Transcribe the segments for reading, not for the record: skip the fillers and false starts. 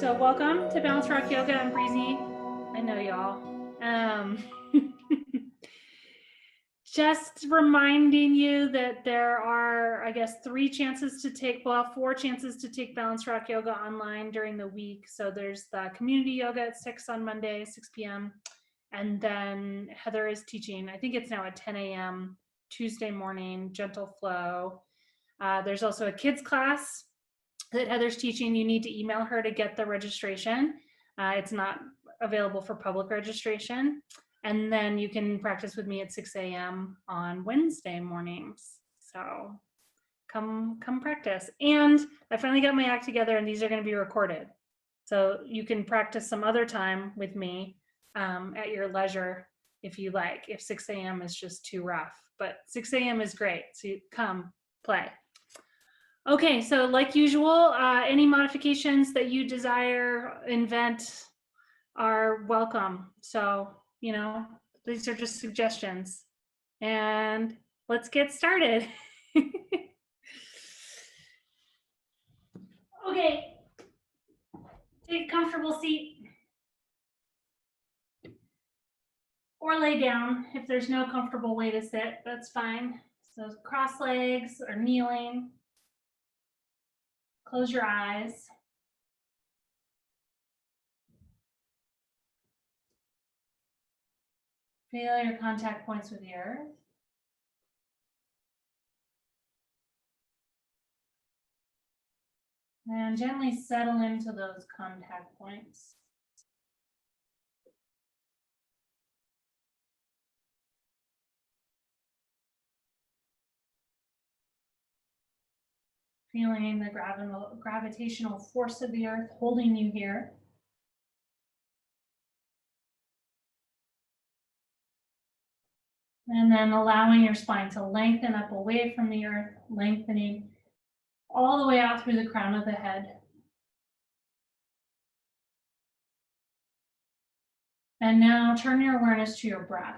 So welcome to Bounce Rock Yoga. I'm Breezy. I know y'all. Just reminding you that there are, I guess, 4 chances to take Balance Rock Yoga online during the week. So there's the community yoga at 6 on Monday, 6 p.m. And then Heather is teaching, I think it's now at 10 a.m. Tuesday morning, Gentle Flow. There's also a kids class that Heather's teaching. You need to email her to get the registration. It's not available for public registration. And then you can practice with me at 6 a.m. on Wednesday mornings. So come practice. And I finally got my act together, and these are going to be recorded. So you can practice some other time with me at your leisure if you like, if 6 a.m. is just too rough. But 6 a.m. is great. So you come play. Okay, so like usual, any modifications that you desire, invent, are welcome. So, you know, these are just suggestions. And let's get started. Okay, take a comfortable seat. Or lay down. If there's no comfortable way to sit, that's fine. So cross legs or kneeling. Close your eyes. Feel your contact points with the earth. And gently settle into those contact points. Feeling the gravitational force of the earth holding you here. And then allowing your spine to lengthen up away from the earth, lengthening all the way out through the crown of the head. And now turn your awareness to your breath.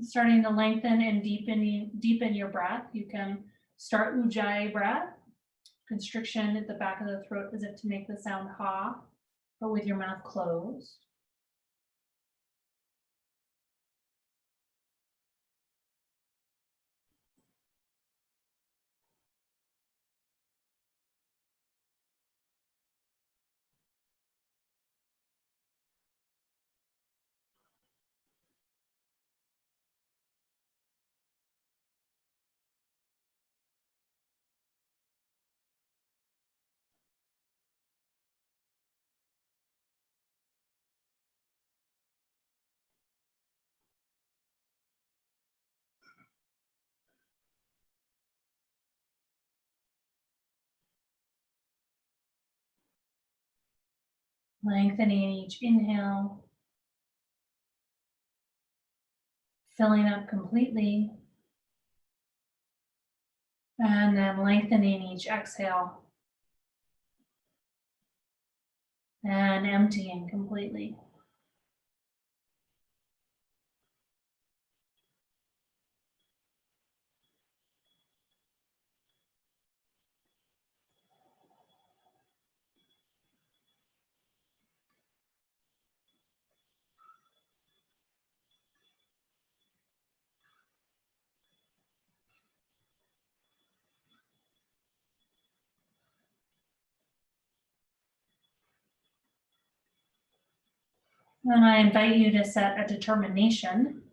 Starting to lengthen and deepen your breath. You can start Ujjayi breath, constriction at the back of the throat as if to make the sound ha, but with your mouth closed. Lengthening each inhale, filling up completely, and then lengthening each exhale and emptying completely. And I invite you to set a determination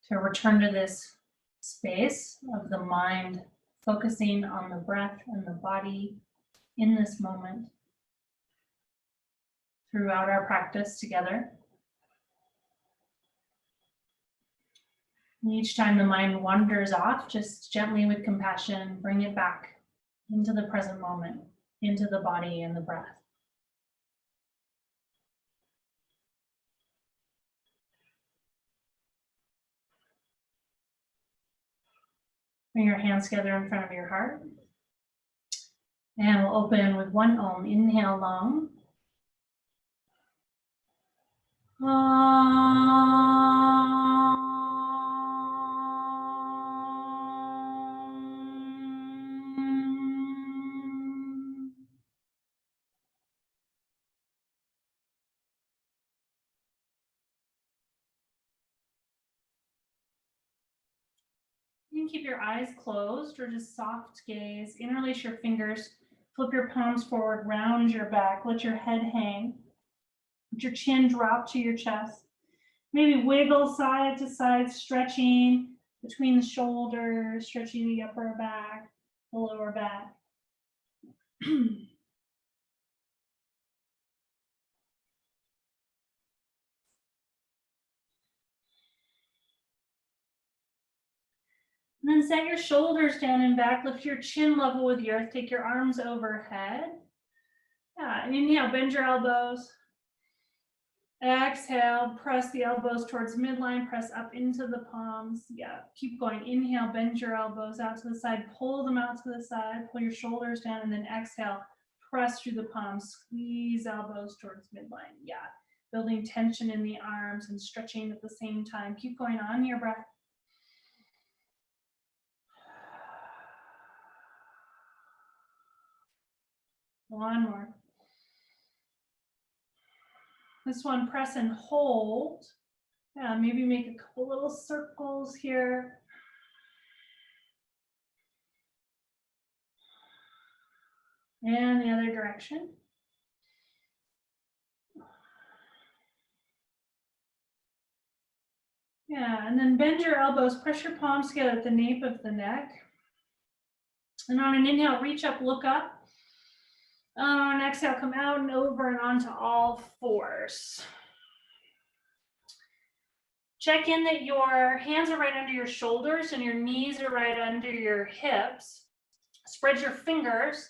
to return to this space of the mind, focusing on the breath and the body in this moment throughout our practice together. And each time the mind wanders off, just gently with compassion, bring it back into the present moment, into the body and the breath. Bring your hands together in front of your heart. And we'll open with one Om. Inhale long. You can keep your eyes closed or just soft gaze. Interlace your fingers. Flip your palms forward, round your back. Let your head hang. Let your chin drop to your chest. Maybe wiggle side to side, stretching between the shoulders, stretching the upper back, the lower back. And then set your shoulders down and back. Lift your chin level with the earth. Take your arms overhead. Yeah, and inhale, bend your elbows. Exhale, press the elbows towards midline, press up into the palms. Yeah, keep going. Inhale, bend your elbows out to the side, pull them out to the side, pull your shoulders down, and then exhale, press through the palms, squeeze elbows towards midline. Yeah, building tension in the arms and stretching at the same time. Keep going on your breath. One more. This one, press and hold. Yeah, maybe make a couple little circles here. And the other direction. Yeah, and then bend your elbows, press your palms together at the nape of the neck. And on an inhale, reach up, look up. On an exhale, come out and over and onto all fours. Check in that your hands are right under your shoulders and your knees are right under your hips. Spread your fingers.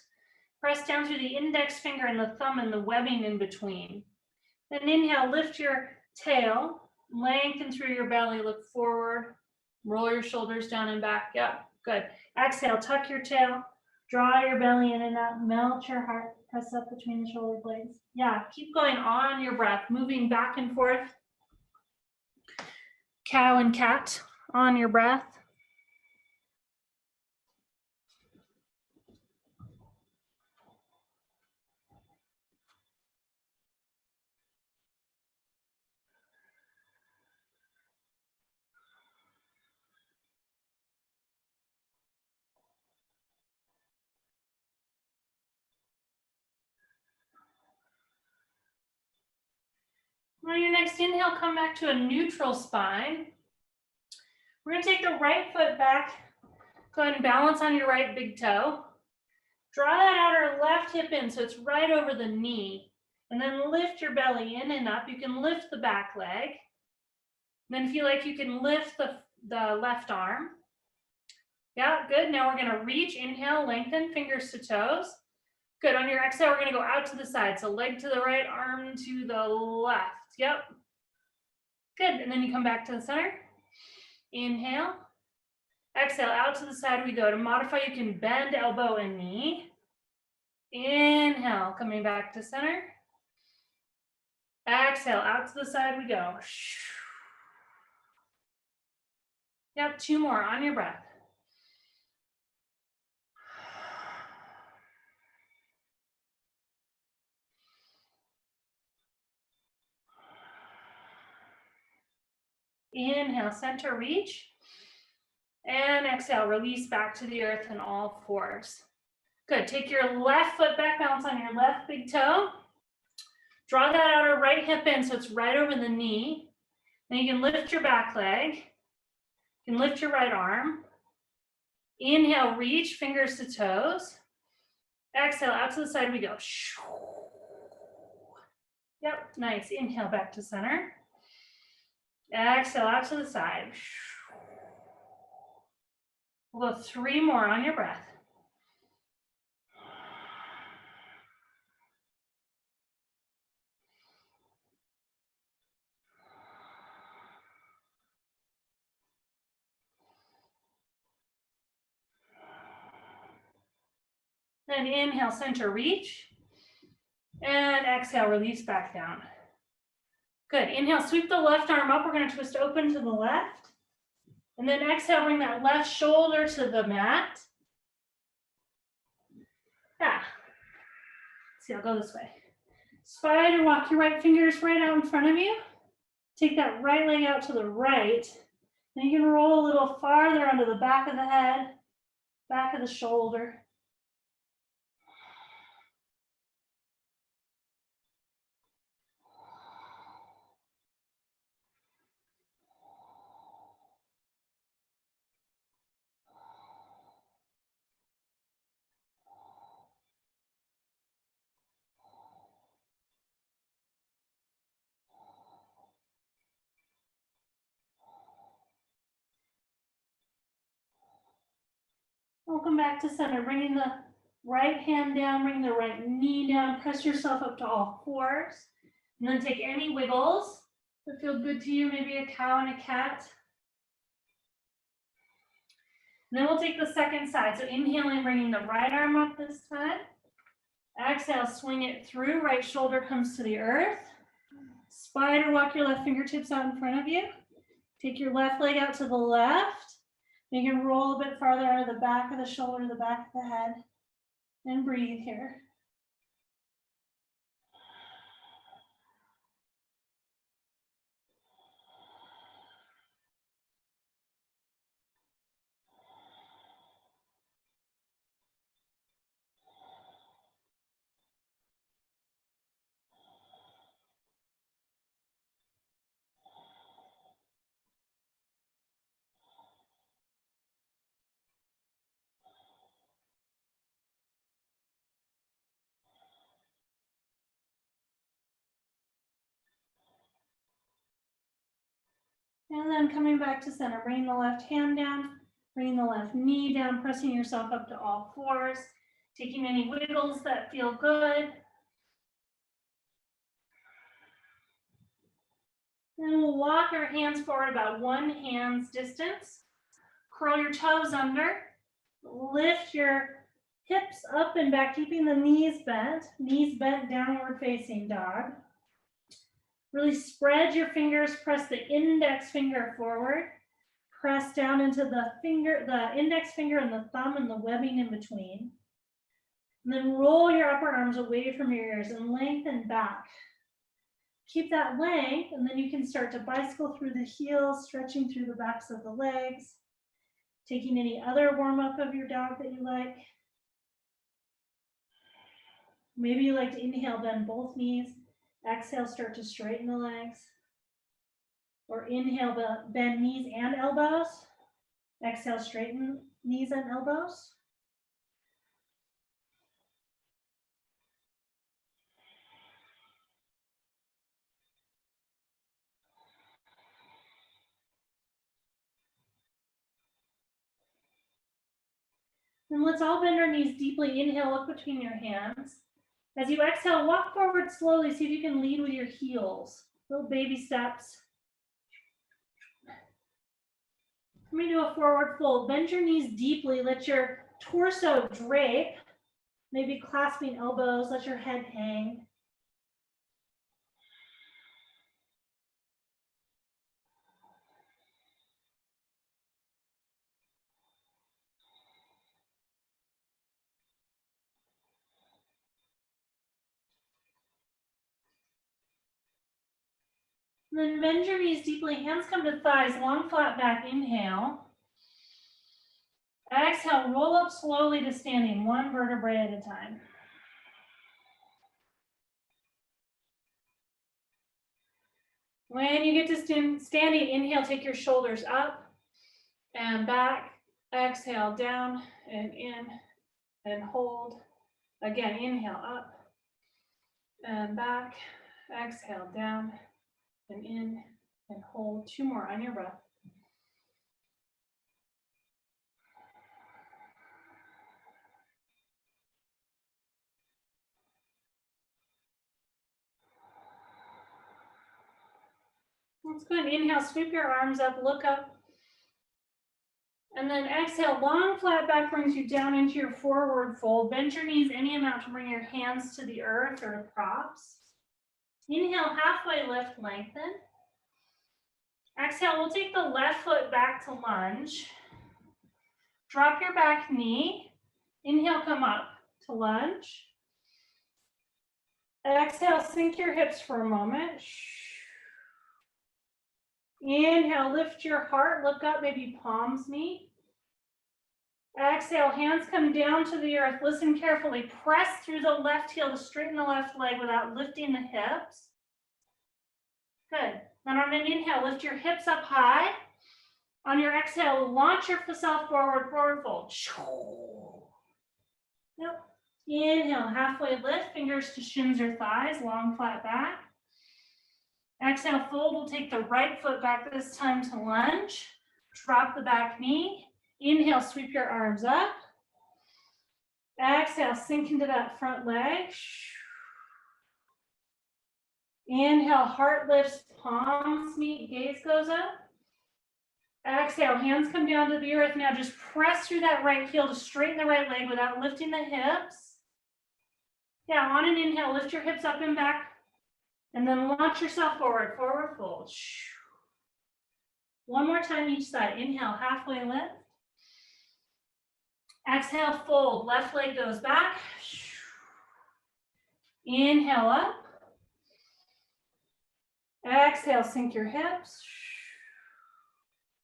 Press down through the index finger and the thumb and the webbing in between. Then inhale, lift your tail, lengthen through your belly, look forward, roll your shoulders down and back. Yep, good. Exhale, tuck your tail, draw your belly in and out, melt your heart, press up between the shoulder blades. Yeah, keep going on your breath, moving back and forth. Cow and cat on your breath. On your next inhale, come back to a neutral spine. We're going to take the right foot back. Go ahead and balance on your right big toe. Draw that outer left hip in so it's right over the knee. And then lift your belly in and up. You can lift the back leg. Then if you like, you can lift the left arm. Yeah, good. Now we're going to reach, inhale, lengthen, fingers to toes. Good. On your exhale, we're going to go out to the side. So leg to the right, arm to the left. Yep. Good. And then you come back to the center. Inhale. Exhale, out to the side we go. To modify, you can bend elbow and knee. Inhale, coming back to center. Exhale, out to the side we go. Yep, two more on your breath. Inhale, center reach. And exhale, release back to the earth in all fours. Good, take your left foot back, balance on your left big toe. Draw that outer right hip in so it's right over the knee. Then you can lift your back leg. You can lift your right arm. Inhale, reach, fingers to toes. Exhale, out to the side we go. Yep, nice. Inhale, back to center. Exhale, out to the side. We'll go three more on your breath. then inhale, center reach. And exhale, release back down. Good. Inhale, sweep the left arm up. We're going to twist open to the left. And then exhale, bring that left shoulder to the mat. Yeah. See, I'll go this way. Spider walk your right fingers right out in front of you. Take that right leg out to the right. Then you can roll a little farther onto the back of the head, back of the shoulder. Welcome back to center. Bringing the right hand down, bring the right knee down, press yourself up to all fours. And then take any wiggles that feel good to you, maybe a cow and a cat. And then we'll take the second side. So inhaling, bringing the right arm up this time. Exhale, swing it through. Right shoulder comes to the earth. Spider walk your left fingertips out in front of you. Take your left leg out to the left. You can roll a bit farther out of the back of the shoulder, the back of the head, and breathe here. And then coming back to center, bringing the left hand down, bringing the left knee down, pressing yourself up to all fours, taking any wiggles that feel good. Then we'll walk our hands forward about one hand's distance. Curl your toes under. Lift your hips up and back, keeping the knees bent, downward facing dog. Really spread your fingers, press the index finger forward. Press down into the index finger and the thumb and the webbing in between. And then roll your upper arms away from your ears and lengthen back. Keep that length, and then you can start to bicycle through the heels, stretching through the backs of the legs, taking any other warm up of your dog that you like. Maybe you like to inhale, bend both knees. Exhale, start to straighten the legs. Or inhale, bend knees and elbows. Exhale, straighten knees and elbows. And let's all bend our knees deeply. Inhale, look between your hands. As you exhale, walk forward slowly. See if you can lead with your heels. Little baby steps. Let me do a forward fold. Bend your knees deeply. Let your torso drape. Maybe clasping elbows. Let your head hang. Then bend your knees deeply, hands come to thighs, long flat back, inhale. Exhale, roll up slowly to standing, one vertebrae at a time. When you get to standing, inhale, take your shoulders up and back. Exhale, down and in and hold. Again, inhale, up and back. Exhale, down and in and hold. Two more on your breath. Let's go ahead and inhale, sweep your arms up, look up. And then exhale, long flat back brings you down into your forward fold. Bend your knees any amount to bring your hands to the earth or to props. Inhale, halfway lift, lengthen. Exhale, we'll take the left foot back to lunge. Drop your back knee. Inhale, come up to lunge. Exhale, sink your hips for a moment. Inhale, lift your heart, look up, maybe palms meet. Exhale, hands come down to the earth. Listen carefully. Press through the left heel to straighten the left leg without lifting the hips. Good. Then on an inhale, lift your hips up high. On your exhale, launch yourself forward, forward fold. Yep. Inhale, halfway lift, fingers to shins or thighs, long flat back. Exhale, fold. We'll take the right foot back this time to lunge. Drop the back knee. Inhale, sweep your arms up. Exhale, sink into that front leg. Inhale, heart lifts, palms meet, gaze goes up. Exhale, hands come down to the earth. Now just press through that right heel to straighten the right leg without lifting the hips. Yeah, on an inhale, lift your hips up and back. And then launch yourself forward, forward fold. One more time each side. Inhale, halfway lift. Exhale, fold. Left leg goes back. Inhale up. Exhale, sink your hips.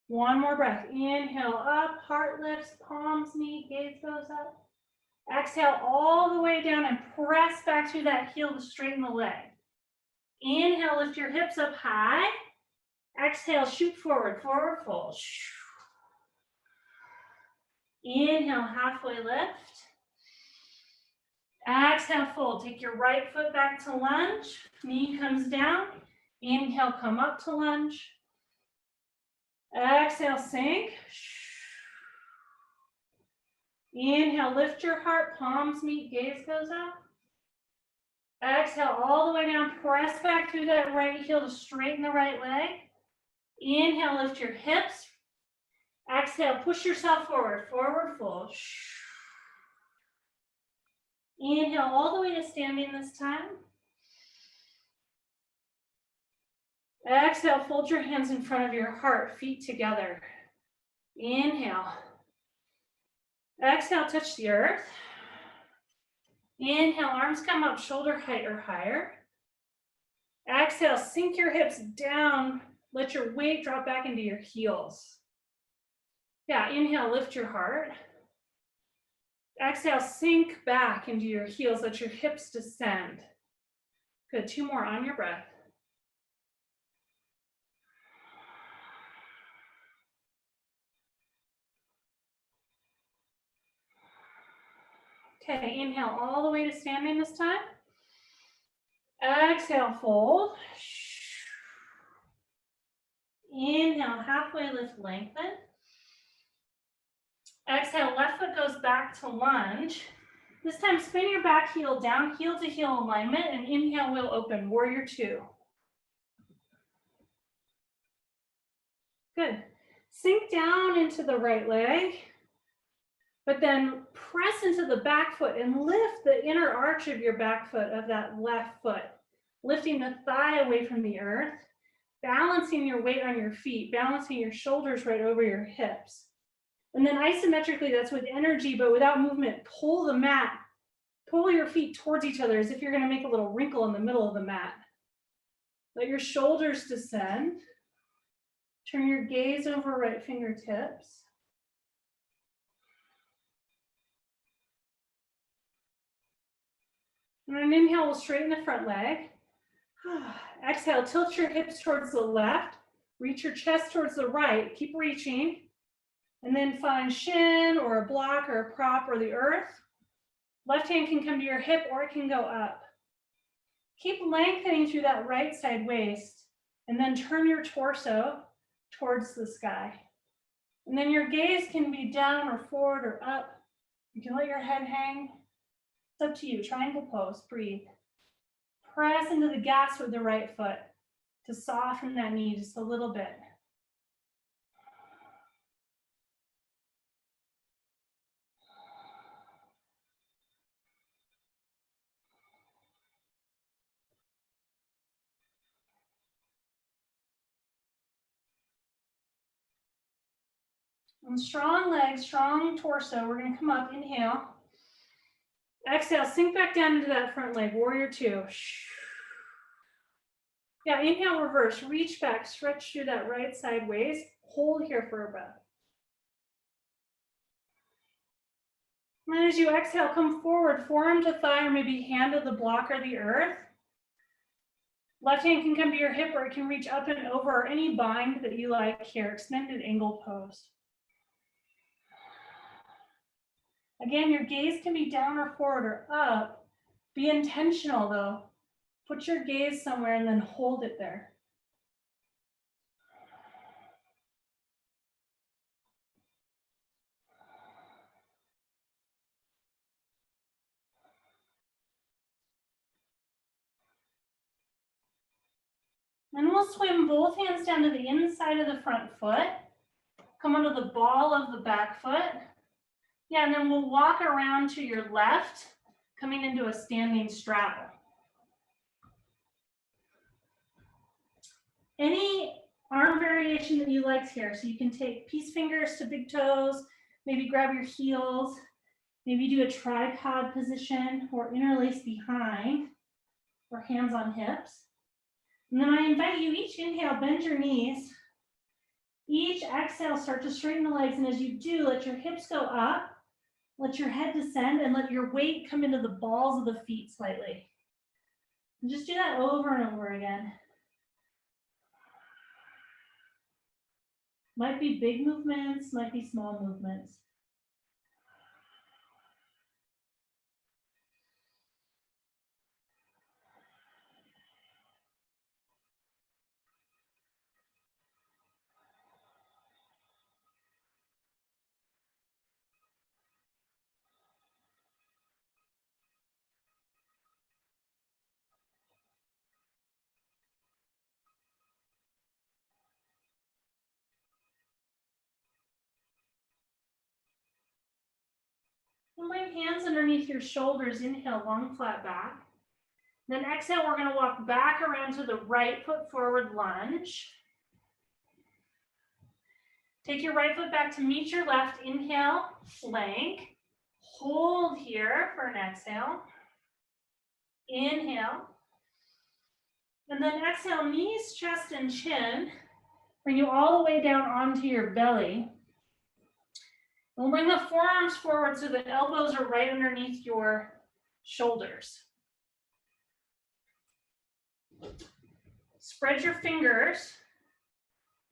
One more breath. Inhale up, heart lifts, palms meet, gaze goes up. Exhale all the way down and press back through that heel to straighten the leg. Inhale, lift your hips up high. Exhale, shoot forward, forward fold. Inhale, halfway lift. Exhale, fold. Take your right foot back to lunge. Knee comes down. Inhale, come up to lunge. Exhale, sink. Inhale, lift your heart, palms meet, gaze goes up. Exhale, all the way down, press back through that right heel to straighten the right leg. Inhale, lift your hips. Exhale, push yourself forward, forward fold. Inhale, all the way to standing this time. Exhale, fold your hands in front of your heart, feet together. Inhale. Exhale, touch the earth. Inhale, arms come up, shoulder height or higher. Exhale, sink your hips down. Let your weight drop back into your heels. Yeah, inhale, lift your heart. Exhale, sink back into your heels. Let your hips descend. Good, 2 more on your breath. Okay, inhale all the way to standing this time. Exhale, fold. Inhale, halfway lift, lengthen. Exhale, left foot goes back to lunge. This time, spin your back heel down, heel to heel alignment, and inhale, we'll open, warrior 2. Good. Sink down into the right leg, but then press into the back foot and lift the inner arch of your back foot of that left foot, lifting the thigh away from the earth, balancing your weight on your feet, balancing your shoulders right over your hips. And then isometrically, that's with energy, but without movement, pull the mat, pull your feet towards each other as if you're gonna make a little wrinkle in the middle of the mat. Let your shoulders descend. Turn your gaze over right fingertips. And on an inhale, we'll straighten the front leg. Exhale, tilt your hips towards the left. Reach your chest towards the right. Keep reaching. And then find shin or a block or a prop or the earth. Left hand can come to your hip or it can go up. Keep lengthening through that right side waist. And then turn your torso towards the sky. And then your gaze can be down or forward or up. You can let your head hang. It's up to you. Triangle pose. Breathe. Press into the gas with the right foot to soften that knee just a little bit. And strong legs, strong torso. We're going to come up, inhale. Exhale, sink back down into that front leg, warrior two. Yeah, inhale, reverse, reach back, stretch through that right sideways. Hold here for a breath. And then as you exhale, come forward, forearm to thigh, or maybe hand to the block or the earth. Left hand can come to your hip, or it can reach up and over, or any bind that you like here, extended angle pose. Again, your gaze can be down or forward or up. Be intentional though. Put your gaze somewhere and then hold it there. Then we'll swim both hands down to the inside of the front foot. Come onto the ball of the back foot. Yeah, and then we'll walk around to your left, coming into a standing straddle. Any arm variation that you like here. So you can take peace fingers to big toes, maybe grab your heels, maybe do a tripod position or interlace behind or hands on hips. And then I invite you, each inhale, bend your knees. Each exhale, start to straighten the legs. And as you do, let your hips go up, let your head descend, and let your weight come into the balls of the feet slightly. And just do that over and over again. Might be big movements, might be small movements. And bring hands underneath your shoulders. Inhale, long flat back. Then exhale, we're going to walk back around to the right foot forward lunge. Take your right foot back to meet your left. Inhale, plank. Hold here for an exhale. Inhale. And then exhale, knees, chest, and chin. Bring you all the way down onto your belly. We'll bring the forearms forward so the elbows are right underneath your shoulders. Spread your fingers.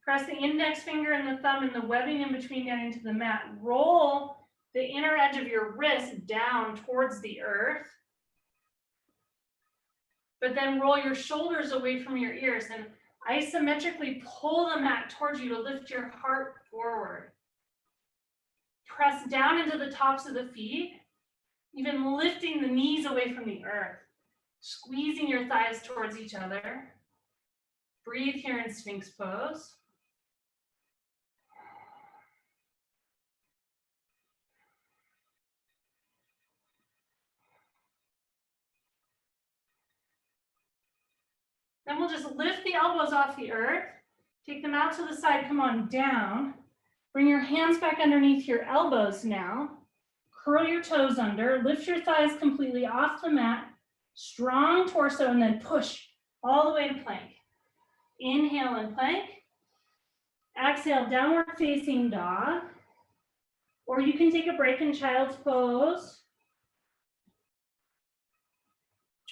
Press the index finger and the thumb and the webbing in between down into the mat. Roll the inner edge of your wrist down towards the earth. But then roll your shoulders away from your ears and isometrically pull the mat towards you to lift your heart forward. Press down into the tops of the feet, even lifting the knees away from the earth, squeezing your thighs towards each other. Breathe here in Sphinx pose. Then we'll just lift the elbows off the earth, take them out to the side, come on down. Bring your hands back underneath your elbows now. Curl your toes under, lift your thighs completely off the mat, strong torso, and then push all the way to plank. Inhale and plank. Exhale, downward facing dog. Or you can take a break in child's pose.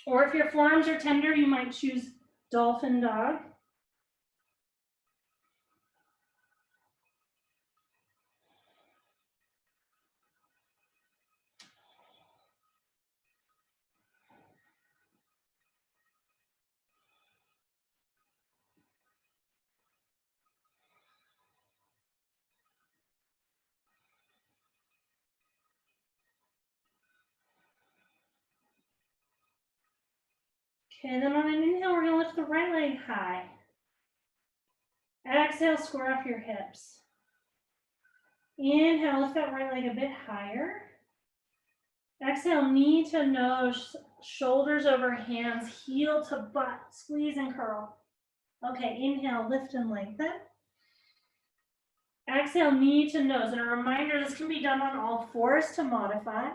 Or if your forearms are tender, you might choose dolphin dog. Okay, then on an inhale, we're going to lift the right leg high. Exhale, square off your hips. Inhale, lift that right leg a bit higher. Exhale, knee to nose, shoulders over hands, heel to butt, squeeze and curl. Okay, inhale, lift and lengthen. Exhale, knee to nose. And a reminder, this can be done on all fours to modify.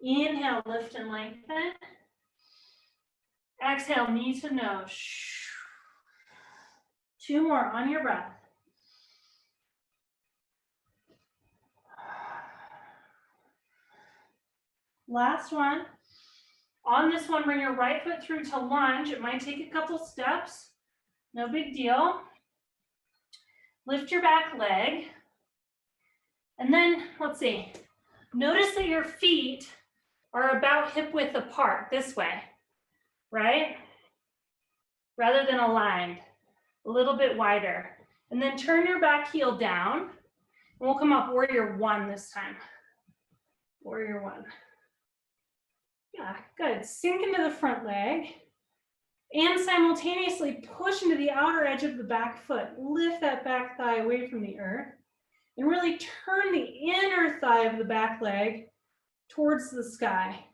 Inhale, lift and lengthen. Exhale, knee to nose. 2 more on your breath. Last one. On this one, bring your right foot through to lunge. It might take a couple steps. No big deal. Lift your back leg. And then, let's see. Notice that your feet are about hip width apart this way, right? Rather than aligned, a little bit wider. And then turn your back heel down. And we'll come up warrior one this time. Warrior one. Yeah, good. Sink into the front leg. And simultaneously push into the outer edge of the back foot. Lift that back thigh away from the earth. And really turn the inner thigh of the back leg towards the sky.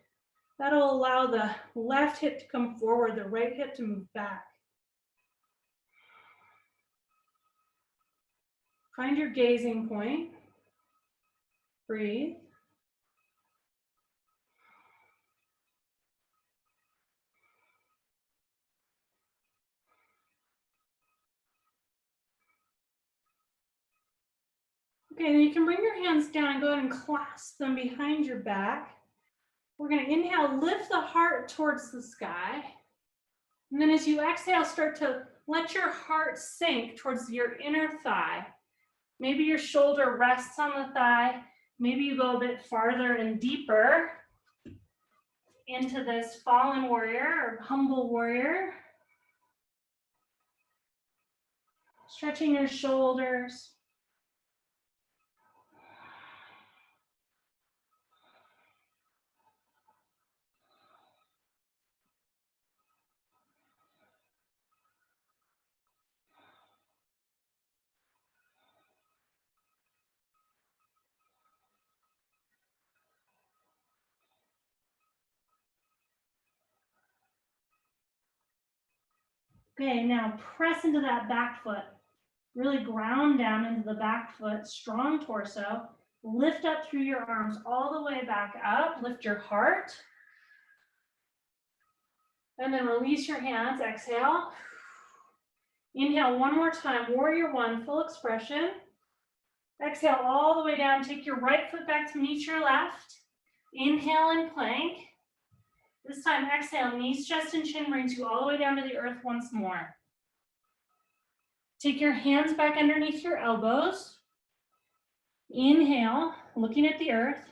That'll allow the left hip to come forward, the right hip to move back. Find your gazing point. Breathe. Okay, then you can bring your hands down and go ahead and clasp them behind your back. We're going to inhale, lift the heart towards the sky. And then as you exhale, start to let your heart sink towards your inner thigh. Maybe your shoulder rests on the thigh. Maybe you go a bit farther and deeper into this fallen warrior or humble warrior. Stretching your shoulders. Okay, now press into that back foot. Really ground down into the back foot, strong torso. Lift up through your arms all the way back up. Lift your heart. And then release your hands, exhale. Inhale one more time, warrior one, full expression. Exhale all the way down, take your right foot back to meet your left. Inhale and plank. This time exhale, knees, chest, and chin brings you all the way down to the earth once more. Take your hands back underneath your elbows. Inhale, looking at the earth.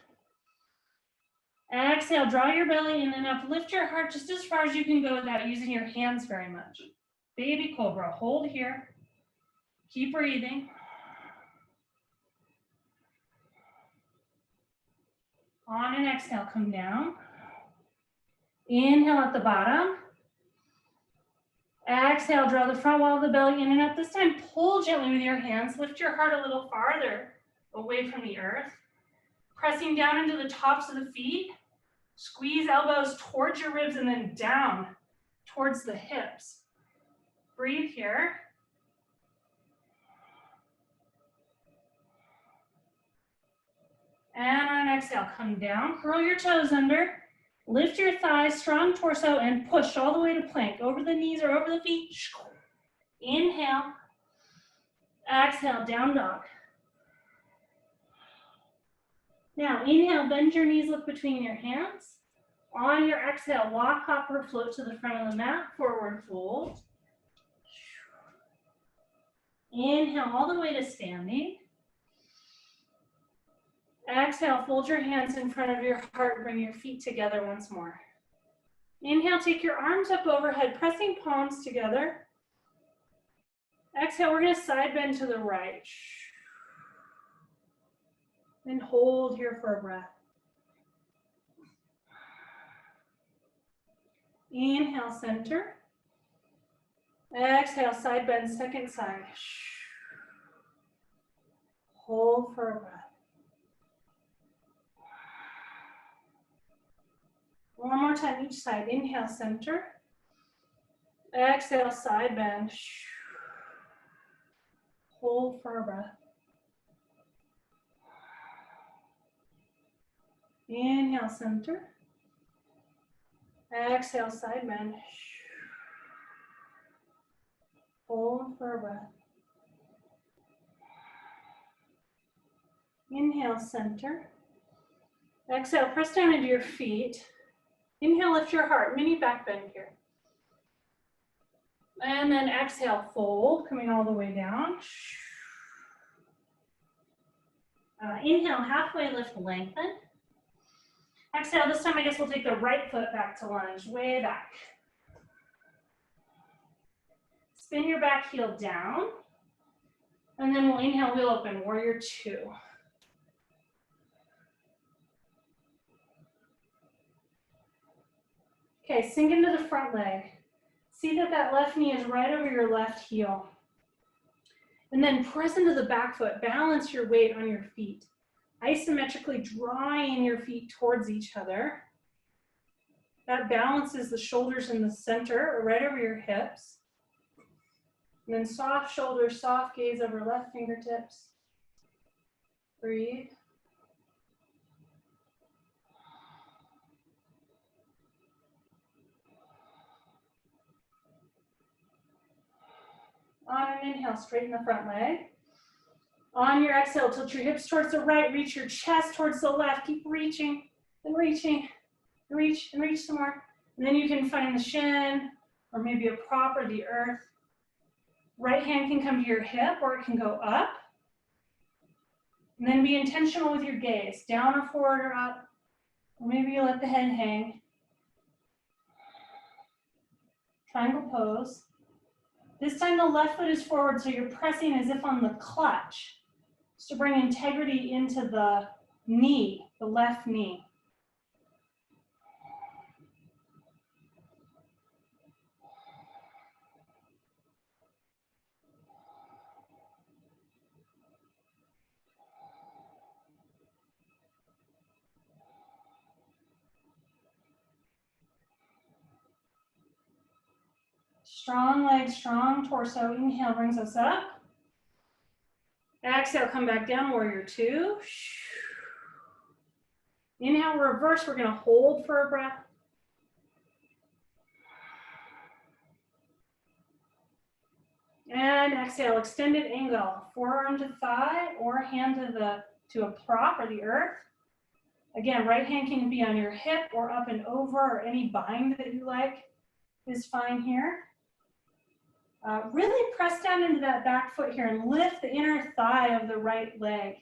Exhale, draw your belly in and up. Lift your heart just as far as you can go without using your hands very much. Baby cobra, hold here. Keep breathing. On an exhale, come down. Inhale at the bottom. Exhale, draw the front wall of the belly in and up. This time, pull gently with your hands. Lift your heart a little farther away from the earth. Pressing down into the tops of the feet. Squeeze elbows towards your ribs and then down towards the hips. Breathe here. And on an exhale, come down, curl your toes under, lift your thighs, strong torso, and push all the way to plank, over the knees or over the feet. Inhale, exhale, down dog. Now, inhale, bend your knees, look between your hands. On your exhale, walk, hop, or float to the front of the mat, forward fold. Inhale all the way to standing. Exhale, fold your hands in front of your heart, bring your feet together once more. Inhale, take your arms up overhead, pressing palms together. Exhale, we're gonna side bend to the right. And hold here for a breath. Inhale, center. Exhale, side bend, second side. Hold for a breath. One more time each side. Inhale, center. Exhale, side bend. Hold for a breath. Inhale, center. Exhale, side bend. Hold for a breath. Inhale, center. Exhale, press down into your feet. Inhale, lift your heart, mini back bend here. And then exhale, fold, coming all the way down. Inhale, halfway lift, lengthen. Exhale, this time I guess we'll take the right foot back to lunge, way back. Spin your back heel down. And then we'll inhale, wheel open, warrior two. Okay, sink into the front leg. See that that left knee is right over your left heel. And then press into the back foot. Balance your weight on your feet. Isometrically drawing your feet towards each other. That balances the shoulders in the center, right over your hips. And then soft shoulders, soft gaze over left fingertips. Breathe. On an inhale, straighten the front leg. On your exhale, tilt your hips towards the right, reach your chest towards the left. Keep reaching and reaching, reach and reach some more. And then you can find the shin or maybe a prop or the earth. Right hand can come to your hip or it can go up. And then be intentional with your gaze, down or forward or up. Or maybe you let the head hang. Triangle pose. This time the left foot is forward, so you're pressing as if on the clutch, just to bring integrity into the knee, the left knee. Strong legs, strong torso. Inhale brings us up. Exhale, come back down, warrior two. Inhale, reverse. We're going to hold for a breath. And exhale, extended angle. Forearm to thigh or hand to a prop or the earth. Again, right hand can be on your hip or up and over, or any bind that you like is fine here. Really press down into that back foot here and lift the inner thigh of the right leg.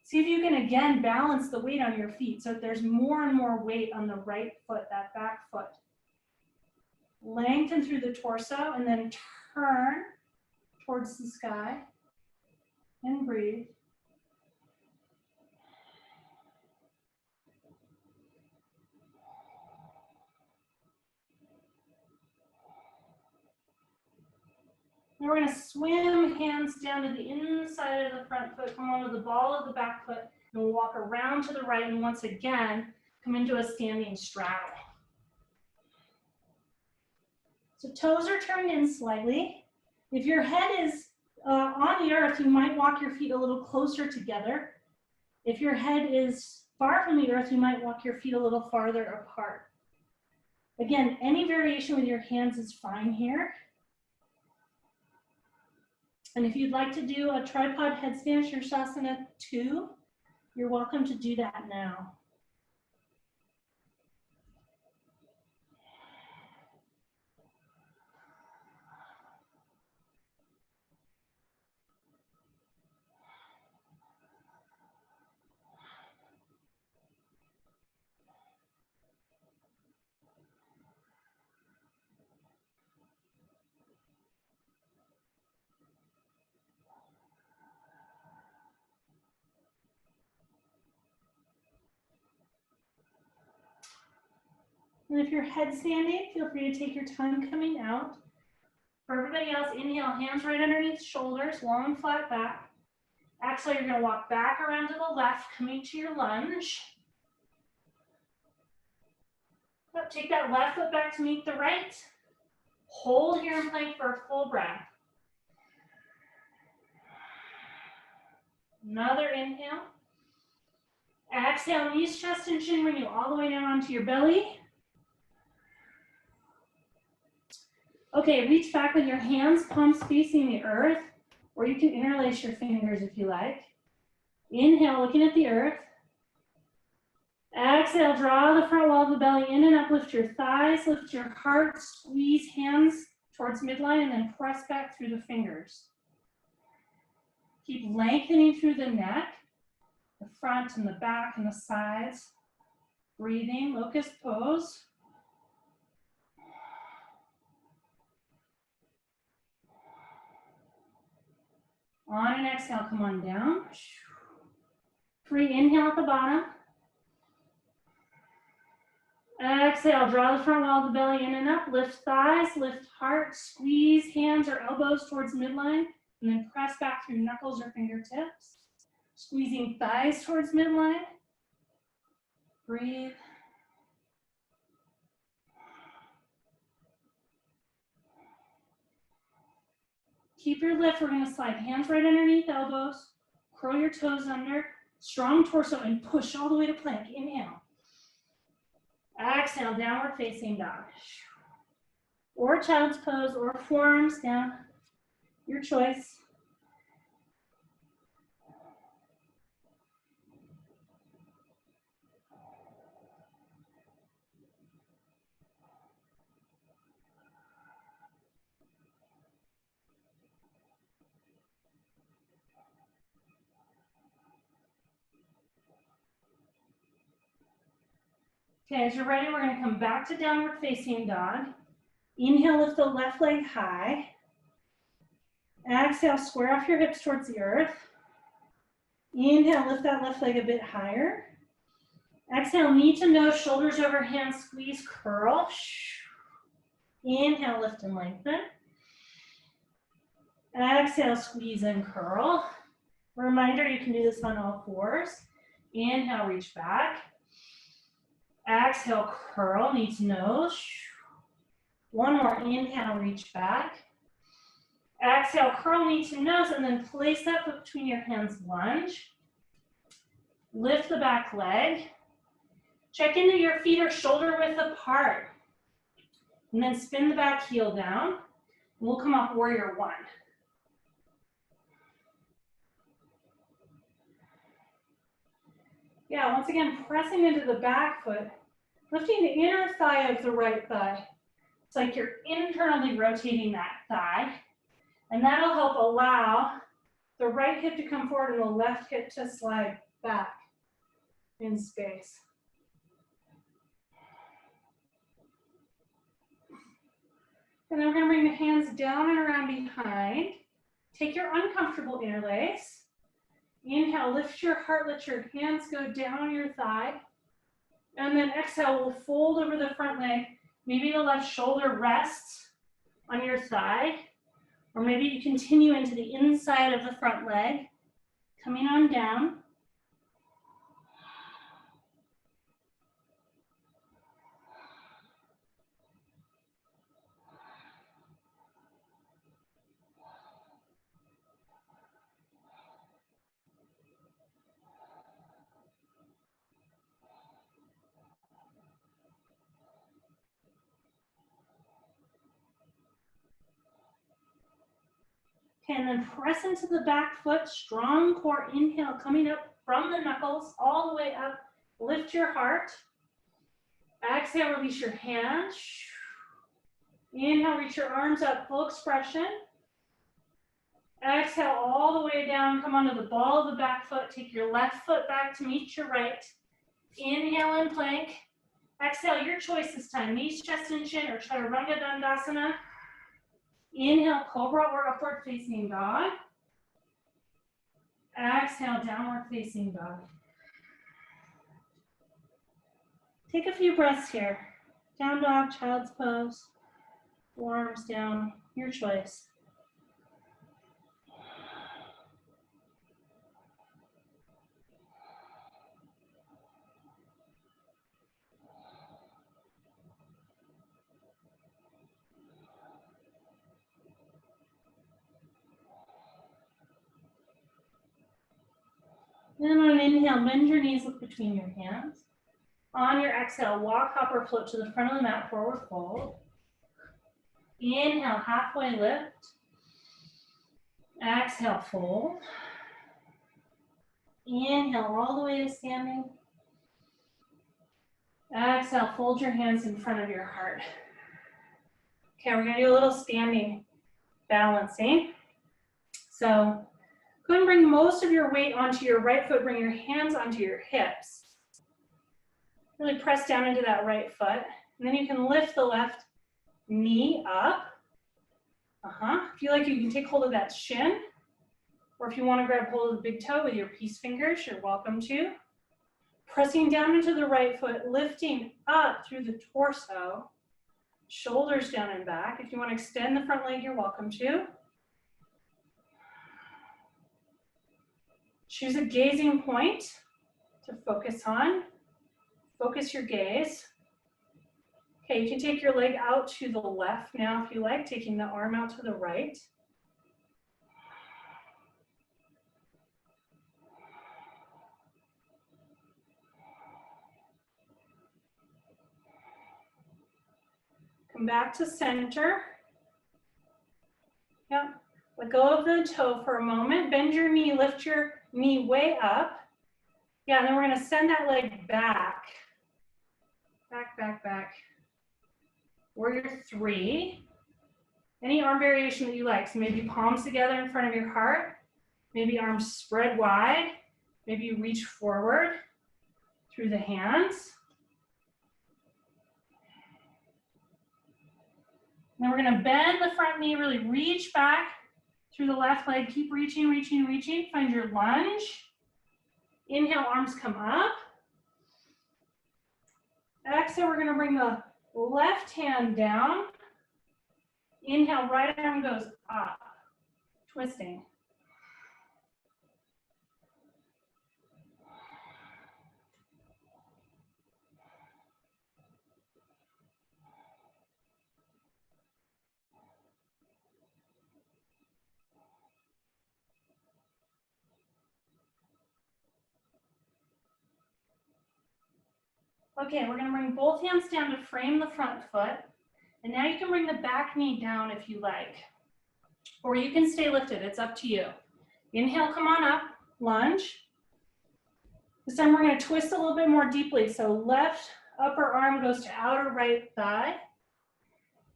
See if you can, again, balance the weight on your feet so that there's more and more weight on the right foot, that back foot. Lengthen through the torso and then turn towards the sky and breathe. And we're going to swim hands down to the inside of the front foot, come onto the ball of the back foot, and we'll walk around to the right, and once again, come into a standing straddle. So toes are turned in slightly. If your head is on the earth, you might walk your feet a little closer together. If your head is far from the earth, you might walk your feet a little farther apart. Again, any variation with your hands is fine here. And if you'd like to do a tripod headstand, Shavasana 2, you're welcome to do that now. And if you're head standing, feel free to take your time coming out. For everybody else, inhale, hands right underneath shoulders, long flat back. Exhale, you're gonna walk back around to the left, coming to your lunge. Take that left foot back to meet the right. Hold here and plank for a full breath. Another inhale. Exhale, knees, chest, and chin, bring you all the way down onto your belly. Okay, reach back with your hands, palms facing the earth, or you can interlace your fingers if you like. Inhale, looking at the earth. Exhale, draw the front wall of the belly in and up, lift your thighs, lift your heart, squeeze hands towards midline, and then press back through the fingers. Keep lengthening through the neck, the front and the back and the sides. Breathing, locust pose. On an exhale, come on down. Free inhale at the bottom. Exhale, draw the front wall of the belly in and up, lift thighs, lift heart, squeeze hands or elbows towards midline, and then press back through knuckles or fingertips. Squeezing thighs towards midline. Breathe. Keep your lift. We're going to slide hands right underneath elbows, curl your toes under, strong torso, and push all the way to plank. Inhale. Exhale, downward facing dog. Or child's pose, or forearms down. Your choice. Okay, as you're ready, we're going to come back to downward facing dog. Inhale, lift the left leg high. Exhale, square off your hips towards the earth. Inhale, lift that left leg a bit higher. Exhale, knee to nose, shoulders over hands, squeeze, curl. Inhale, lift and lengthen. Exhale, squeeze and curl. Reminder, you can do this on all fours. Inhale, reach back. Exhale, curl, knee to nose. One more, inhale, reach back. Exhale, curl, knee to nose, and then place that foot between your hands, lunge. Lift the back leg. Check into your feet are shoulder width apart. And then spin the back heel down. We'll come up warrior one. Yeah, once again, pressing into the back foot, lifting the inner thigh of the right thigh. It's like you're internally rotating that thigh, and that'll help allow the right hip to come forward and the left hip to slide back in space. And then we're going to bring the hands down and around behind. Take your uncomfortable interlace. Inhale, lift your heart, let your hands go down your thigh. And then exhale, we'll fold over the front leg. Maybe the left shoulder rests on your thigh, or maybe you continue into the inside of the front leg, coming on down. And then press into the back foot, strong core, inhale, coming up from the knuckles, all the way up, lift your heart. Exhale, release your hands. Inhale, reach your arms up, full expression. Exhale, all the way down, come onto the ball of the back foot, take your left foot back to meet your right. Inhale and plank. Exhale, your choice this time, knees, chest, and chin, or Chaturanga Dandasana. Inhale, cobra or upward facing dog. Exhale, downward facing dog. Take a few breaths here. Down dog, child's pose, forearms down, your choice. Then on an inhale, bend your knees, look between your hands. On your exhale, walk, hop, or float to the front of the mat, forward fold. Inhale, halfway lift. Exhale, fold. Inhale all the way to standing. Exhale, fold your hands in front of your heart. Okay, we're gonna do a little standing balancing. So go and bring most of your weight onto your right foot, bring your hands onto your hips. Really press down into that right foot. And then you can lift the left knee up. If you like, you can take hold of that shin. Or if you want to grab hold of the big toe with your peace fingers, you're welcome to. Pressing down into the right foot, lifting up through the torso, shoulders down and back. If you want to extend the front leg, you're welcome to. Choose a gazing point to focus on. Focus your gaze. Okay, you can take your leg out to the left now if you like, taking the arm out to the right. Come back to center. Yep. Let go of the toe for a moment. Bend your knee, lift your knee way up. Yeah, and then we're gonna send that leg back. Back, back, back. Warrior 3. Any arm variation that you like. So maybe palms together in front of your heart. Maybe arms spread wide. Maybe you reach forward through the hands. Then we're gonna bend the front knee, really reach back through the left leg. Keep reaching, reaching, reaching. Find your lunge. Inhale, arms come up. Exhale, we're gonna bring the left hand down. Inhale, right arm goes up, twisting. Okay, we're gonna bring both hands down to frame the front foot. And now you can bring the back knee down if you like. Or you can stay lifted, it's up to you. Inhale, come on up, lunge. This time we're gonna twist a little bit more deeply. So left upper arm goes to outer right thigh.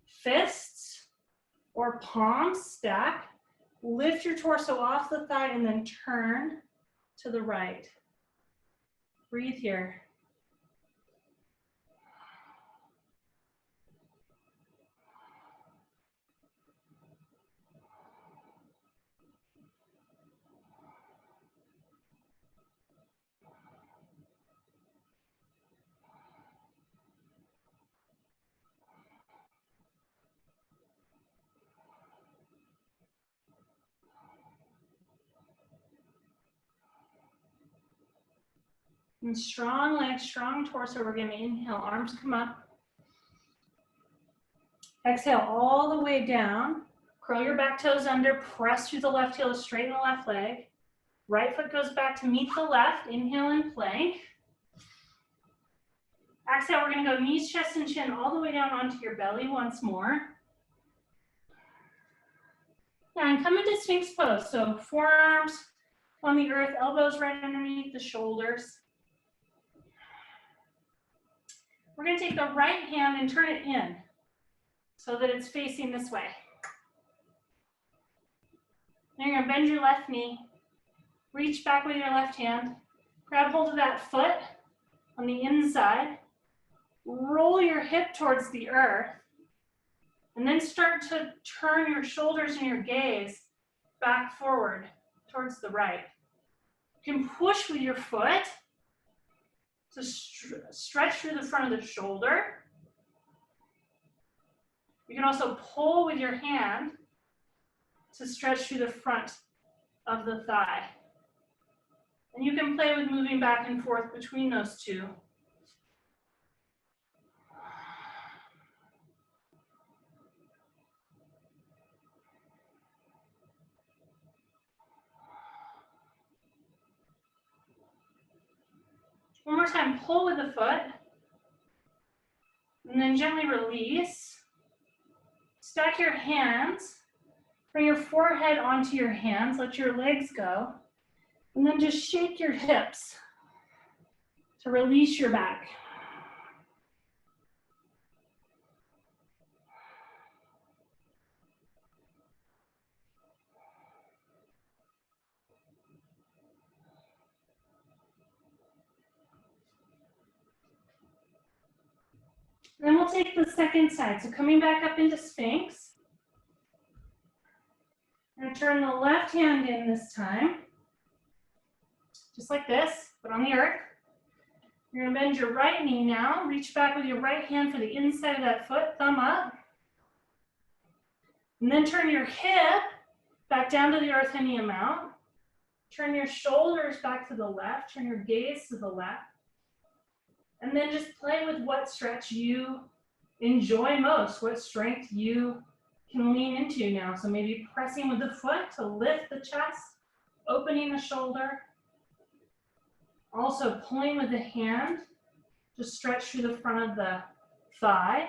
Fists or palms stack. Lift your torso off the thigh and then turn to the right. Breathe here. And strong legs, strong torso. We're going to inhale, arms come up. Exhale all the way down. Curl your back toes under, press through the left heel to straighten the left leg. Right foot goes back to meet the left. Inhale and plank. Exhale, we're going to go knees, chest, and chin all the way down onto your belly once more. And come into Sphinx pose. So forearms on the earth, elbows right underneath the shoulders. We're going to take the right hand and turn it in so that it's facing this way. Then you're going to bend your left knee, reach back with your left hand, grab hold of that foot on the inside, roll your hip towards the earth, and then start to turn your shoulders and your gaze back forward towards the right. You can push with your foot to stretch through the front of the shoulder. You can also pull with your hand to stretch through the front of the thigh. And you can play with moving back and forth between those two. One more time, pull with the foot. And then gently release. Stack your hands. Bring your forehead onto your hands. Let your legs go. And then just shake your hips to release your back. Then we'll take the second side. So coming back up into Sphinx. And turn the left hand in this time. Just like this, but on the earth. You're gonna bend your right knee now. Reach back with your right hand for the inside of that foot, thumb up. And then turn your hip back down to the earth any amount. Turn your shoulders back to the left. Turn your gaze to the left. And then just play with what stretch you enjoy most, what strength you can lean into now. So maybe pressing with the foot to lift the chest, opening the shoulder. Also pulling with the hand, just stretch through the front of the thigh.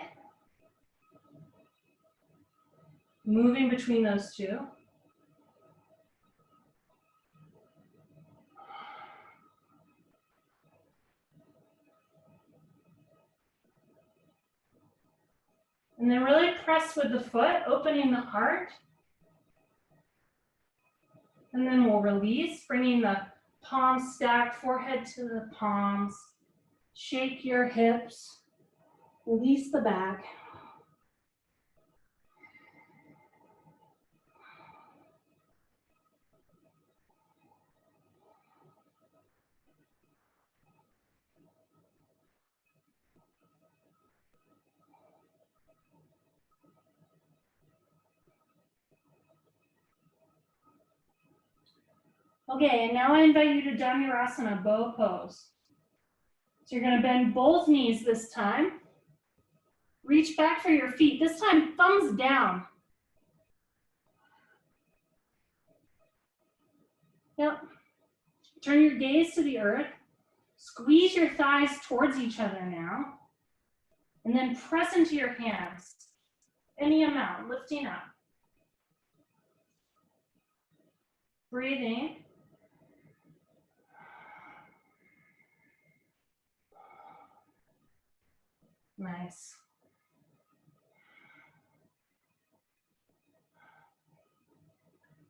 Moving between those two. And then really press with the foot, opening the heart. And then we'll release, bringing the palms stacked, forehead to the palms. Shake your hips, release the back. Okay, and now I invite you to Dhammirasana, bow pose. So you're gonna bend both knees this time. Reach back for your feet, this time thumbs down. Yep. Turn your gaze to the earth. Squeeze your thighs towards each other now. And then press into your hands. Any amount, lifting up. Breathing. Nice.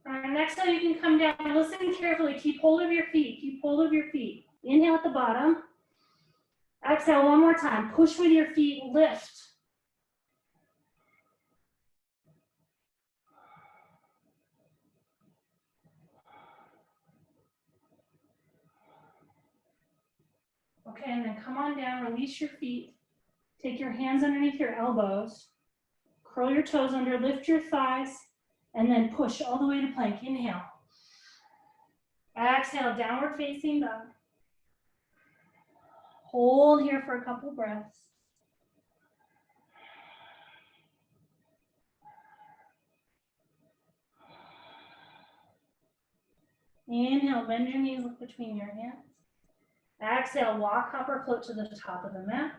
All right, next time you can come down, listen carefully, keep hold of your feet, keep hold of your feet. Inhale at the bottom. Exhale one more time, push with your feet, lift. Okay, and then come on down, release your feet. Take your hands underneath your elbows. Curl your toes under, lift your thighs, and then push all the way to plank. Inhale. Exhale, downward facing dog. Hold here for a couple breaths. Inhale, bend your knees, look between your hands. Exhale, walk, hop, or float to the top of the mat.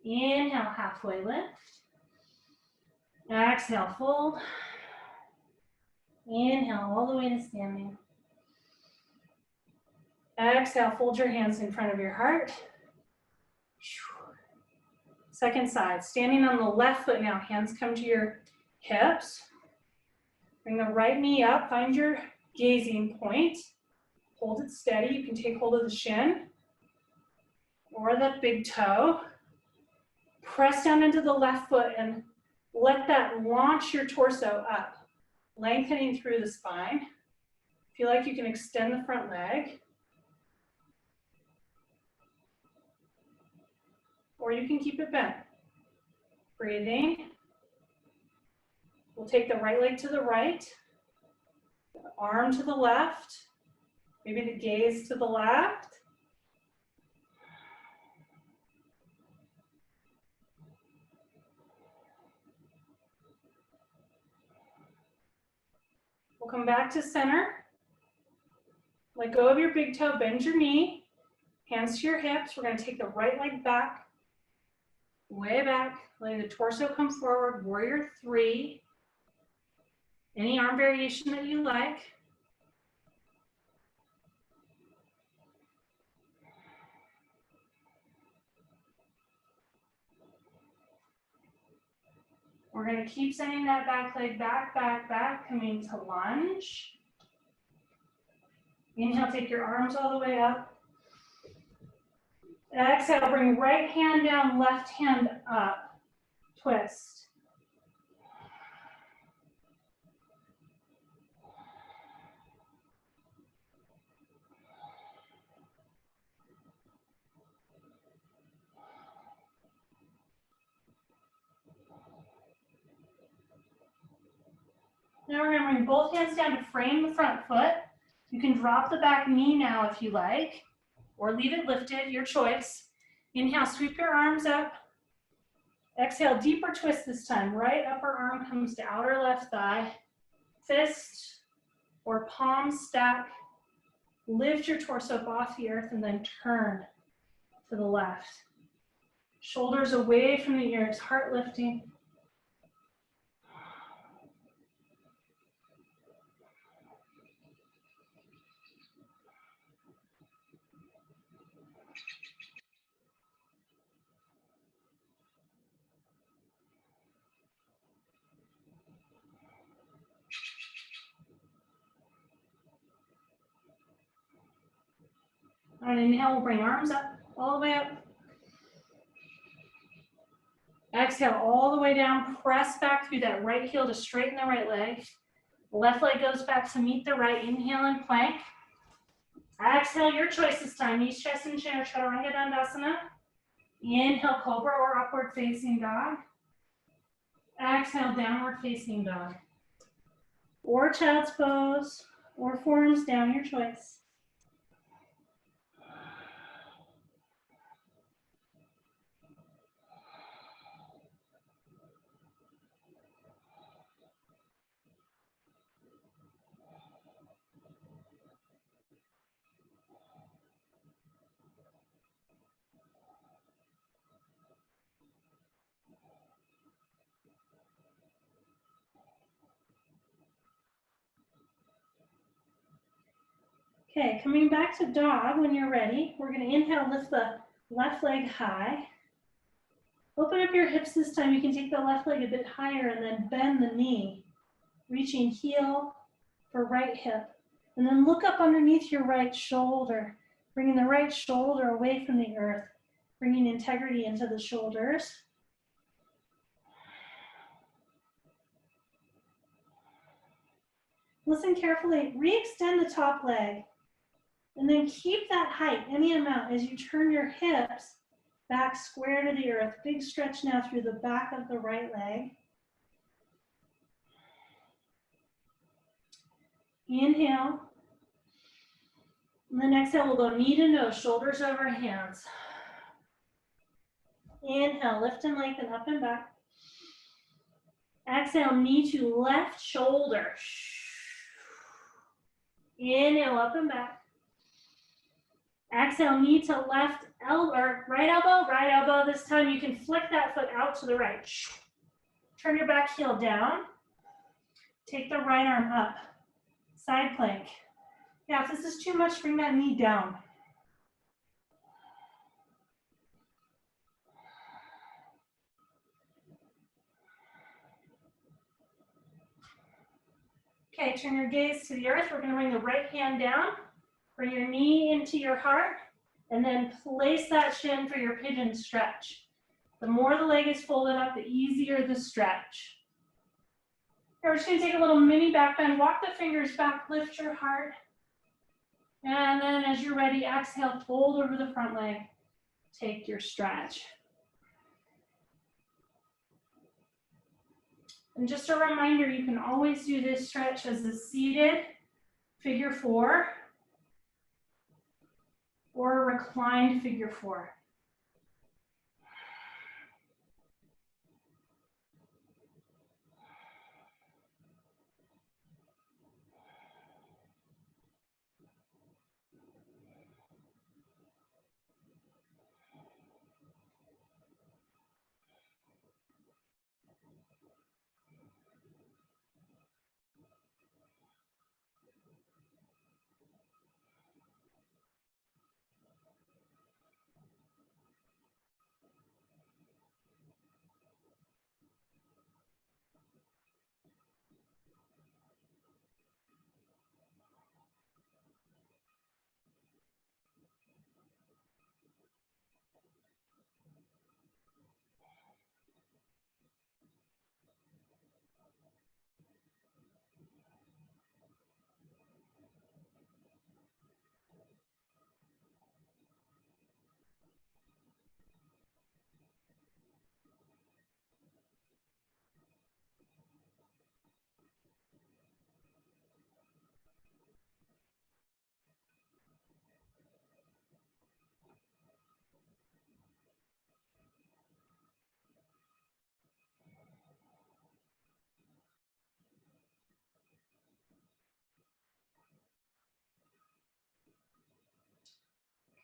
Inhale, halfway lift. Exhale, fold. Inhale, all the way to standing. Exhale, fold your hands in front of your heart. Second side, standing on the left foot now, hands come to your hips. Bring the right knee up, find your gazing point. Hold it steady, you can take hold of the shin or the big toe. Press down into the left foot and let that launch your torso up, lengthening through the spine. Feel like you can extend the front leg. Or you can keep it bent. Breathing. We'll take the right leg to the right, the arm to the left, maybe the gaze to the left. We'll come back to center. Let go of your big toe, bend your knee. Hands to your hips. We're going to take the right leg back, way back, letting the torso come forward. Warrior 3. Any arm variation that you like. We're going to keep sending that back leg back, back, back, coming to lunge. Inhale, take your arms all the way up. Exhale, bring right hand down, left hand up. Twist. Now we're going to bring both hands down to frame the front foot. You can drop the back knee now if you like, or leave it lifted, your choice. Inhale, sweep your arms up. Exhale, deeper twist this time. Right upper arm comes to outer left thigh. Fist or palm stack. Lift your torso up off the earth and then turn to the left. Shoulders away from the ears, heart lifting. All right, inhale, we'll bring arms up, all the way up. Exhale, all the way down, press back through that right heel to straighten the right leg. Left leg goes back to meet the right, inhale and plank. Exhale, your choice this time, knees, chest, and chin, or Chaturanga Dandasana. Inhale, Cobra or Upward Facing Dog. Exhale, Downward Facing Dog. Or Child's Pose, or Forearms Down, your choice. Okay, coming back to dog when you're ready. We're going to inhale, lift the left leg high. Open up your hips this time. You can take the left leg a bit higher and then bend the knee, reaching heel for right hip. And then look up underneath your right shoulder, bringing the right shoulder away from the earth, bringing integrity into the shoulders. Listen carefully. Re-extend the top leg. And then keep that height, any amount, as you turn your hips back square to the earth. Big stretch now through the back of the right leg. Inhale. And then exhale, we'll go knee to nose, shoulders over hands. Inhale, lift and lengthen up and back. Exhale, knee to left shoulder. Inhale, up and back. Exhale, knee to left elbow, or right elbow. This time you can flick that foot out to the right. Turn your back heel down. Take the right arm up. Side plank. Yeah, if this is too much, bring that knee down. Okay, turn your gaze to the earth. We're going to bring the right hand down. Bring your knee into your heart, and then place that shin for your pigeon stretch. The more the leg is folded up, the easier the stretch. Here, we're just going to take a little mini back bend. Walk the fingers back, lift your heart. And then as you're ready, exhale, fold over the front leg. Take your stretch. And just a reminder, you can always do this stretch as a seated figure 4 or a reclined figure 4.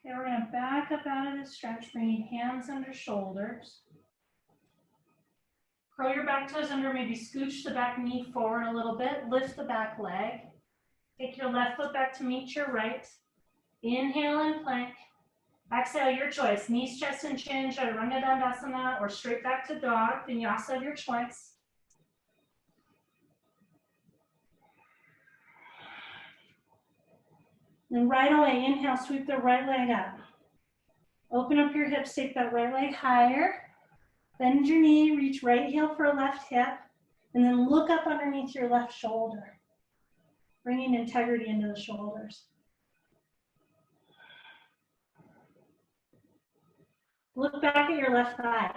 Okay, we're gonna back up out of this stretch, bringing hands under shoulders. Curl your back toes under, maybe scooch the back knee forward a little bit, lift the back leg. Take your left foot back to meet your right. Inhale and plank. Exhale, your choice. Knees, chest, and chin, Chaturanga Dandasana, or straight back to dog, vinyasa of your choice. Then right away, inhale, sweep the right leg up. Open up your hips, take that right leg higher. Bend your knee, reach right heel for a left hip, and then look up underneath your left shoulder, bringing integrity into the shoulders. Look back at your left thigh.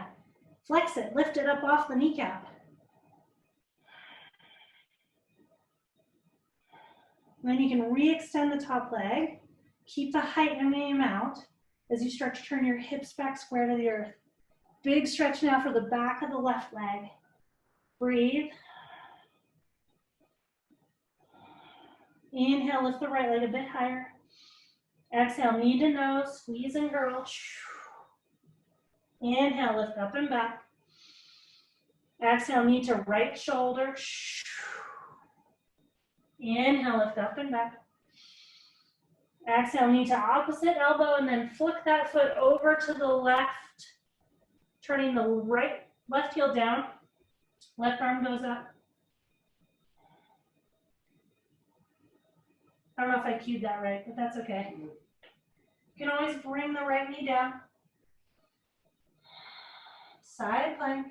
Flex it, lift it up off the kneecap. Then you can re-extend the top leg. Keep the height and name out. As you start to turn your hips back square to the earth. Big stretch now for the back of the left leg. Breathe. Inhale, lift the right leg a bit higher. Exhale, knee to nose, squeeze and curl. Inhale, lift up and back. Exhale, knee to right shoulder. Inhale, lift up and back. Exhale, knee to opposite elbow, and then flick that foot over to the left, turning the left heel down. Left arm goes up. I don't know if I cued that right, but that's okay. You can always bring the right knee down. Side plank.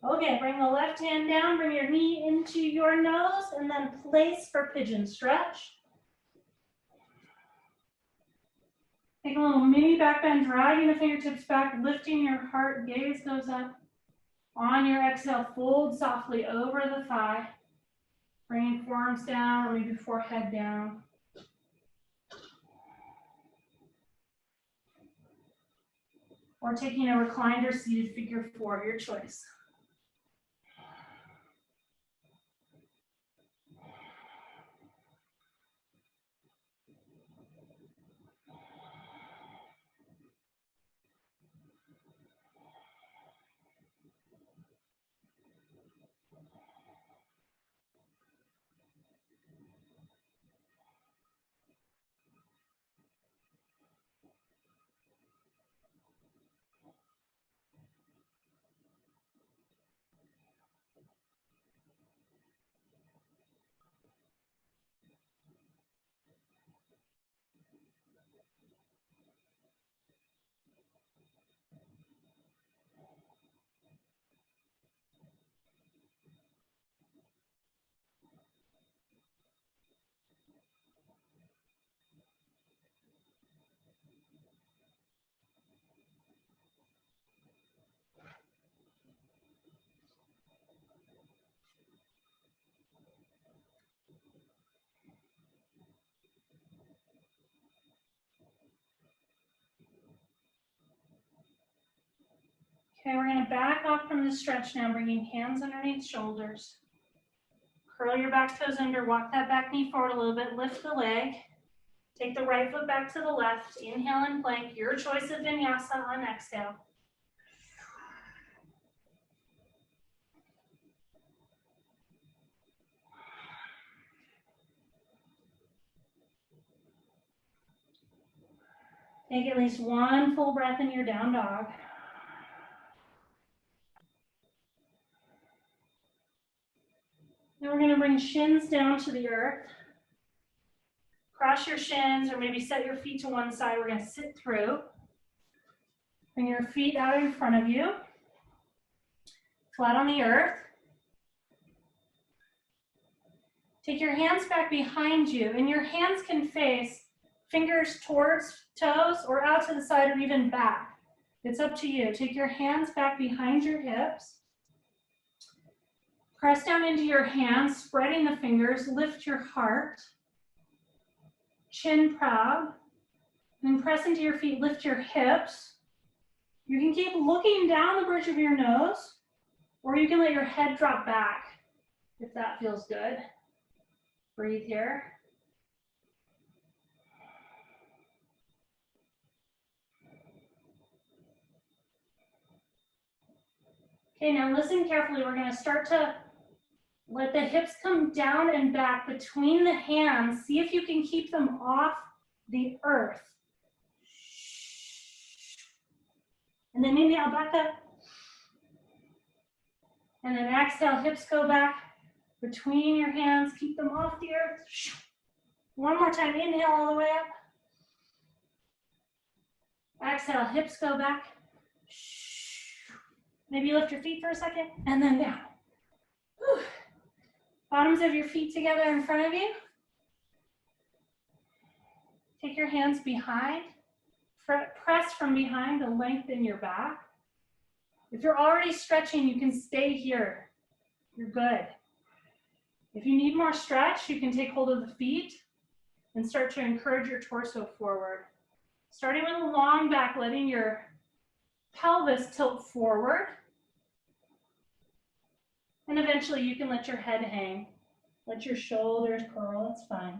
Okay, bring the left hand down, bring your knee into your nose, and then place for pigeon stretch. Take a little mini back bend, dragging the fingertips back, lifting your heart, gaze goes up. On your exhale, fold softly over the thigh. Bringing forearms down, or maybe forehead down. Or taking a reclined or seated figure four, your choice. Okay, we're going to back up from the stretch now, bringing hands underneath shoulders. Curl your back toes under, walk that back knee forward a little bit, lift the leg. Take the right foot back to the left, inhale and plank, your choice of vinyasa on exhale. Take at least one full breath in your down dog. Now we're going to bring shins down to the earth. Cross your shins or maybe set your feet to one side. We're going to sit through. Bring your feet out in front of you. Flat on the earth. Take your hands back behind you, and your hands can face fingers towards toes or out to the side or even back. It's up to you. Take your hands back behind your hips. Press down into your hands, spreading the fingers, lift your heart. Chin proud. Then press into your feet, lift your hips. You can keep looking down the bridge of your nose, or you can let your head drop back if that feels good. Breathe here. Okay, now listen carefully. We're going to start to let the hips come down and back between the hands. See if you can keep them off the earth. And then inhale, back up. And then exhale, hips go back between your hands. Keep them off the earth. One more time, inhale all the way up. Exhale, hips go back. Maybe lift your feet for a second and then down. Whew. Bottoms of your feet together in front of you. Take your hands behind. Press from behind to lengthen your back. If you're already stretching, you can stay here. You're good. If you need more stretch, you can take hold of the feet and start to encourage your torso forward. Starting with a long back, letting your pelvis tilt forward. And eventually you can let your head hang. Let your shoulders curl, it's fine.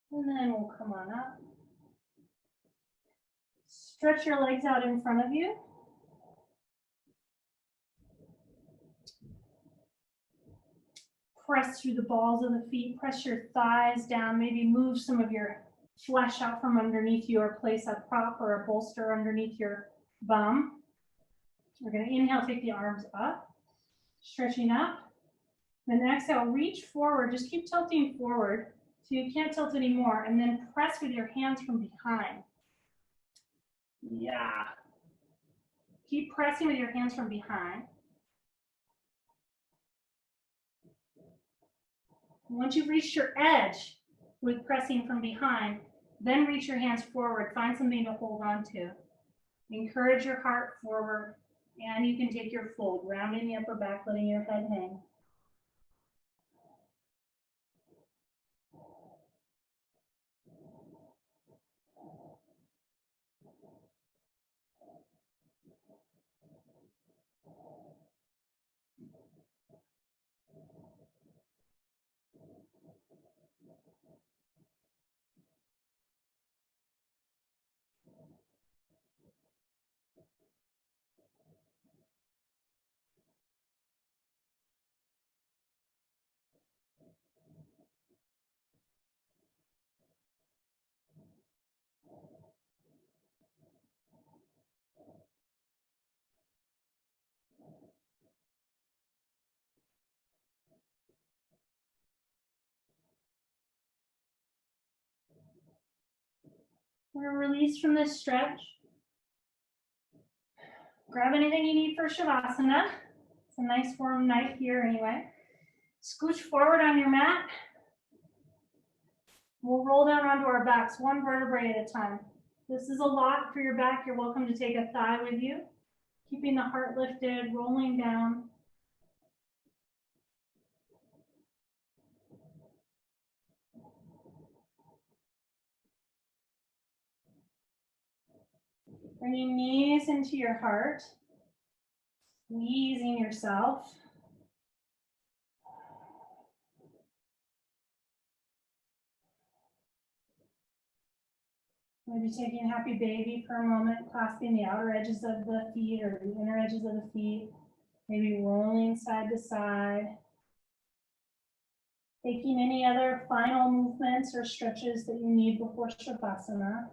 And then we'll come on up. Stretch your legs out in front of you. Press through the balls of the feet. Press your thighs down. Maybe move some of your flesh out from underneath you, or place a prop or a bolster underneath your bum. We're going to inhale, take the arms up, stretching up. Then exhale, reach forward. Just keep tilting forward so you can't tilt anymore. And then press with your hands from behind. Yeah. Keep pressing with your hands from behind. Once you've reached your edge with pressing from behind, then reach your hands forward. Find something to hold on to. Encourage your heart forward, and you can take your fold, rounding the upper back, letting your head hang. We're going to release from this stretch. Grab anything you need for Shavasana. It's a nice warm night here anyway. Scooch forward on your mat. We'll roll down onto our backs, one vertebrae at a time. This is a lot for your back. You're welcome to take a thigh with you. Keeping the heart lifted, rolling down. Bringing knees into your heart. Squeezing yourself. Maybe taking happy baby for a moment, clasping the outer edges of the feet or the inner edges of the feet. Maybe rolling side to side. Taking any other final movements or stretches that you need before Shavasana.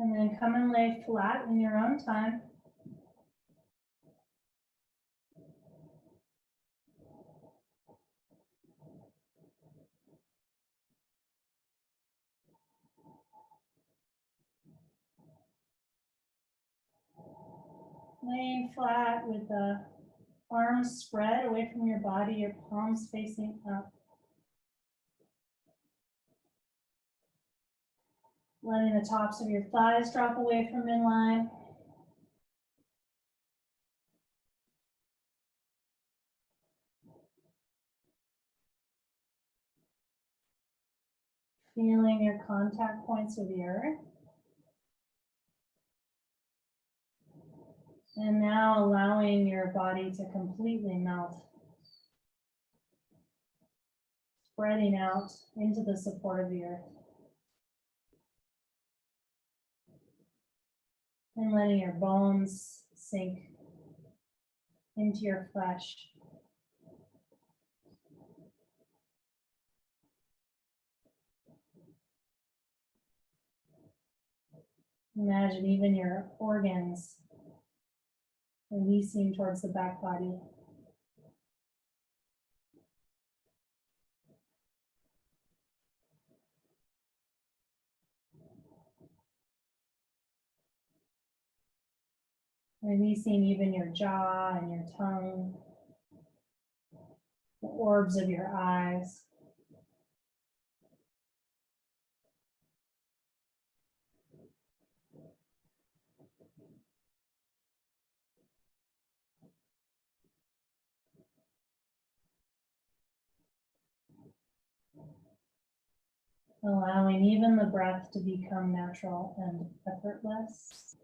And then come and lay flat in your own time. Laying flat with the arms spread away from your body, your palms facing up. Letting the tops of your thighs drop away from midline. Feeling your contact points with the earth. And now allowing your body to completely melt. Spreading out into the support of the earth. And letting your bones sink into your flesh. Imagine even your organs releasing towards the back body. Releasing even your jaw and your tongue, the orbs of your eyes. Allowing even the breath to become natural and effortless.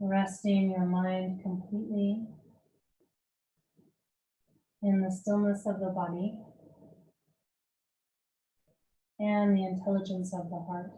Resting your mind completely in the stillness of the body and the intelligence of the heart.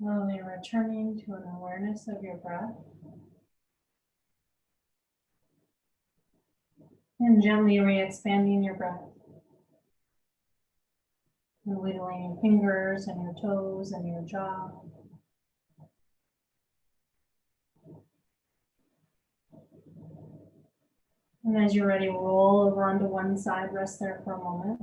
Slowly returning to an awareness of your breath. And gently re-expanding your breath. And wiggling your fingers and your toes and your jaw. And as you're ready, roll over onto one side, rest there for a moment.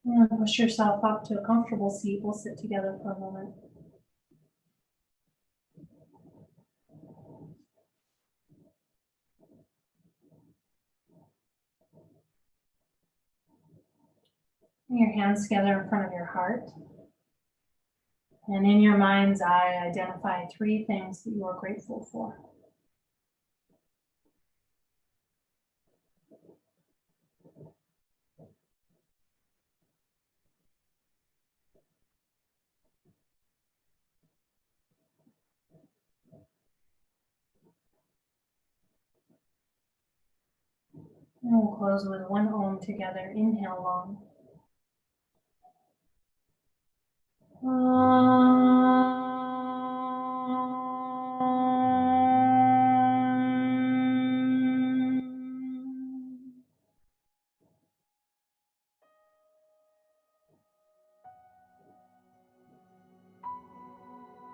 And push yourself up to a comfortable seat. We'll sit together for a moment. Bring your hands together in front of your heart. And in your mind's eye, identify 3 things that you are grateful for. And we'll close with one Om together. Inhale long.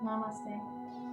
Namaste.